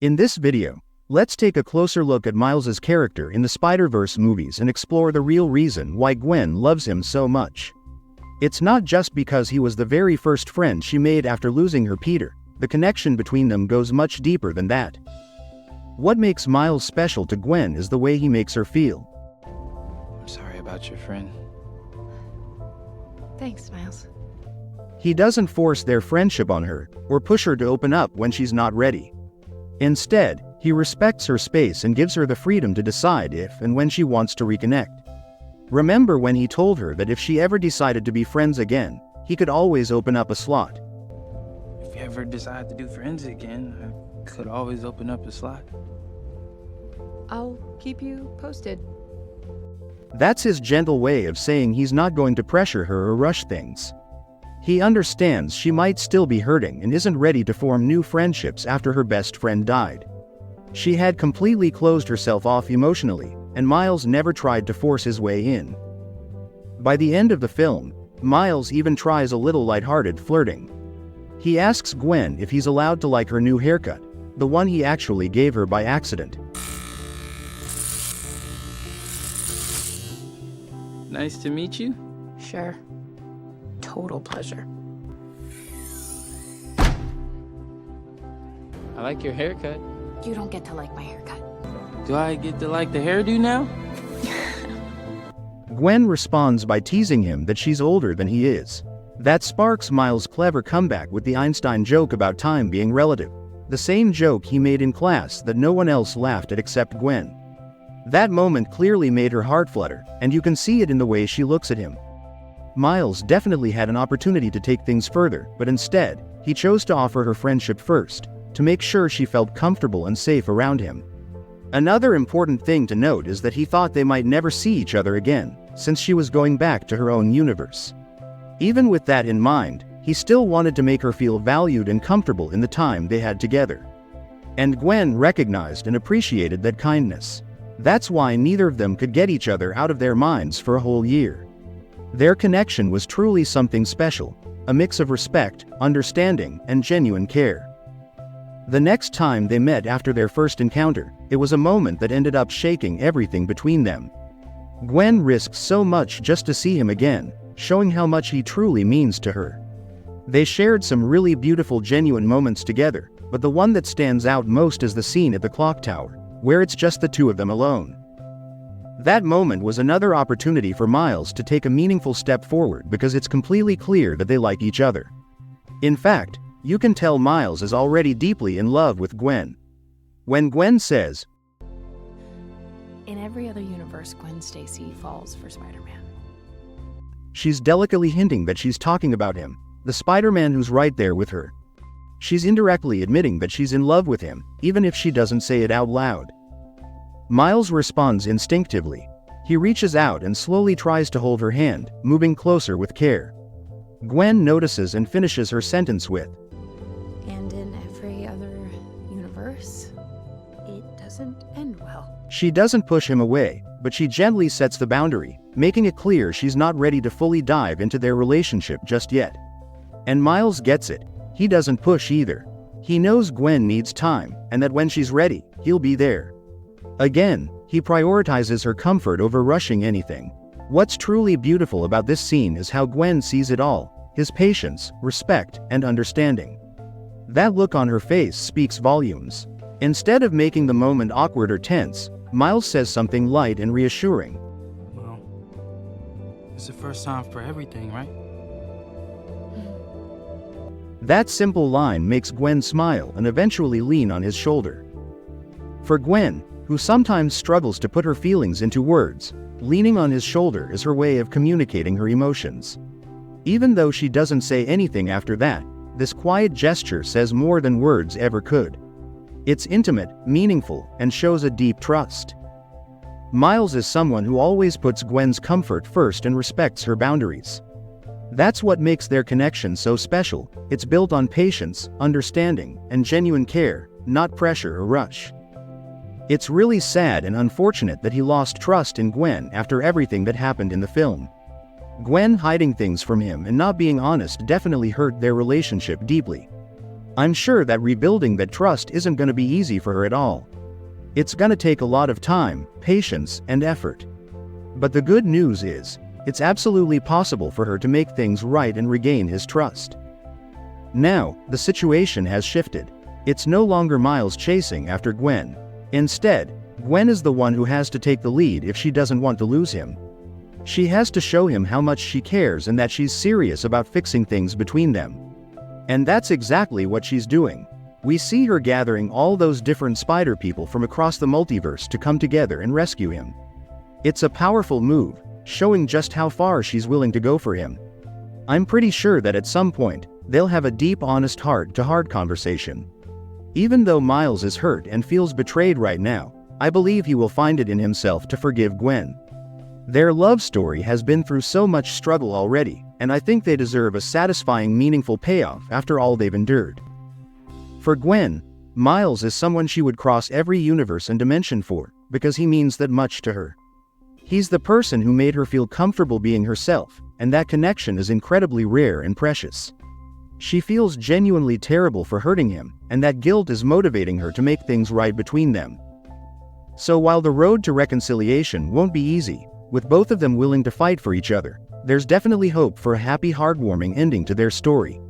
In this video, let's take a closer look at Miles's character in the Spider-Verse movies and explore the real reason why Gwen loves him so much. It's not just because he was the very first friend she made after losing her Peter. The connection between them goes much deeper than that. What makes Miles special to Gwen is the way he makes her feel. I'm sorry about your friend. Thanks, Miles. He doesn't force their friendship on her, or push her to open up when she's not ready. Instead, he respects her space and gives her the freedom to decide if and when she wants to reconnect. Remember when he told her that if she ever decided to be friends again, he could always open up a slot. If you ever decide to do friends again, I could always open up a slot. I'll keep you posted. That's his gentle way of saying he's not going to pressure her or rush things. He understands she might still be hurting and isn't ready to form new friendships after her best friend died. She had completely closed herself off emotionally, and Miles never tried to force his way in. By the end of the film, Miles even tries a little lighthearted flirting. He asks Gwen if he's allowed to like her new haircut, the one he actually gave her by accident. Nice to meet you. Sure. Total pleasure. I like your haircut. You don't get to like my haircut. Do I get to like the hairdo now? Gwen responds by teasing him that she's older than he is. That sparks Miles' clever comeback with the Einstein joke about time being relative, the same joke he made in class that no one else laughed at except Gwen. That moment clearly made her heart flutter, and you can see it in the way she looks at him. Miles definitely had an opportunity to take things further, but instead, he chose to offer her friendship first, to make sure she felt comfortable and safe around him. Another important thing to note is that he thought they might never see each other again, since she was going back to her own universe. Even with that in mind, he still wanted to make her feel valued and comfortable in the time they had together. And Gwen recognized and appreciated that kindness. That's why neither of them could get each other out of their minds for a whole year. Their connection was truly something special, a mix of respect, understanding, and genuine care. The next time they met after their first encounter, it was a moment that ended up shaking everything between them. Gwen risked so much just to see him again, showing how much he truly means to her. They shared some really beautiful genuine moments together, but the one that stands out most is the scene at the clock tower, where it's just the two of them alone. That moment was another opportunity for Miles to take a meaningful step forward because it's completely clear that they like each other. In fact, you can tell Miles is already deeply in love with Gwen. When Gwen says, In every other universe, Gwen Stacy falls for Spider-Man. She's delicately hinting that she's talking about him, the Spider-Man who's right there with her. She's indirectly admitting that she's in love with him, even if she doesn't say it out loud. Miles responds instinctively. He reaches out and slowly tries to hold her hand, moving closer with care. Gwen notices and finishes her sentence with, And in every other universe, it doesn't end well. She doesn't push him away, but she gently sets the boundary, making it clear she's not ready to fully dive into their relationship just yet. And Miles gets it. He doesn't push either. He knows Gwen needs time, and that when she's ready, he'll be there. Again, he prioritizes her comfort over rushing anything. What's truly beautiful about this scene is how Gwen sees it all, his patience, respect, and understanding. That look on her face speaks volumes. Instead of making the moment awkward or tense, Miles says something light and reassuring. Well, it's the first time for everything, right? That simple line makes Gwen smile and eventually lean on his shoulder. For Gwen, who sometimes struggles to put her feelings into words, leaning on his shoulder is her way of communicating her emotions. Even though she doesn't say anything after that, this quiet gesture says more than words ever could. It's intimate, meaningful, and shows a deep trust. Miles is someone who always puts Gwen's comfort first and respects her boundaries. That's what makes their connection so special. It's built on patience, understanding, and genuine care, not pressure or rush. It's really sad and unfortunate that he lost trust in Gwen after everything that happened in the film. Gwen hiding things from him and not being honest definitely hurt their relationship deeply. I'm sure that rebuilding that trust isn't going to be easy for her at all. It's going to take a lot of time, patience, and effort. But the good news is, it's absolutely possible for her to make things right and regain his trust. Now, the situation has shifted. It's no longer Miles chasing after Gwen. Instead, Gwen is the one who has to take the lead if she doesn't want to lose him. She has to show him how much she cares and that she's serious about fixing things between them. And that's exactly what she's doing. We see her gathering all those different spider people from across the multiverse to come together and rescue him. It's a powerful move, showing just how far she's willing to go for him. I'm pretty sure that at some point, they'll have a deep, honest heart-to-heart conversation. Even though Miles is hurt and feels betrayed right now, I believe he will find it in himself to forgive Gwen. Their love story has been through so much struggle already, and I think they deserve a satisfying, meaningful payoff after all they've endured. For Gwen, Miles is someone she would cross every universe and dimension for, because he means that much to her. He's the person who made her feel comfortable being herself, and that connection is incredibly rare and precious. She feels genuinely terrible for hurting him, and that guilt is motivating her to make things right between them. So while the road to reconciliation won't be easy, with both of them willing to fight for each other, there's definitely hope for a happy, heartwarming ending to their story.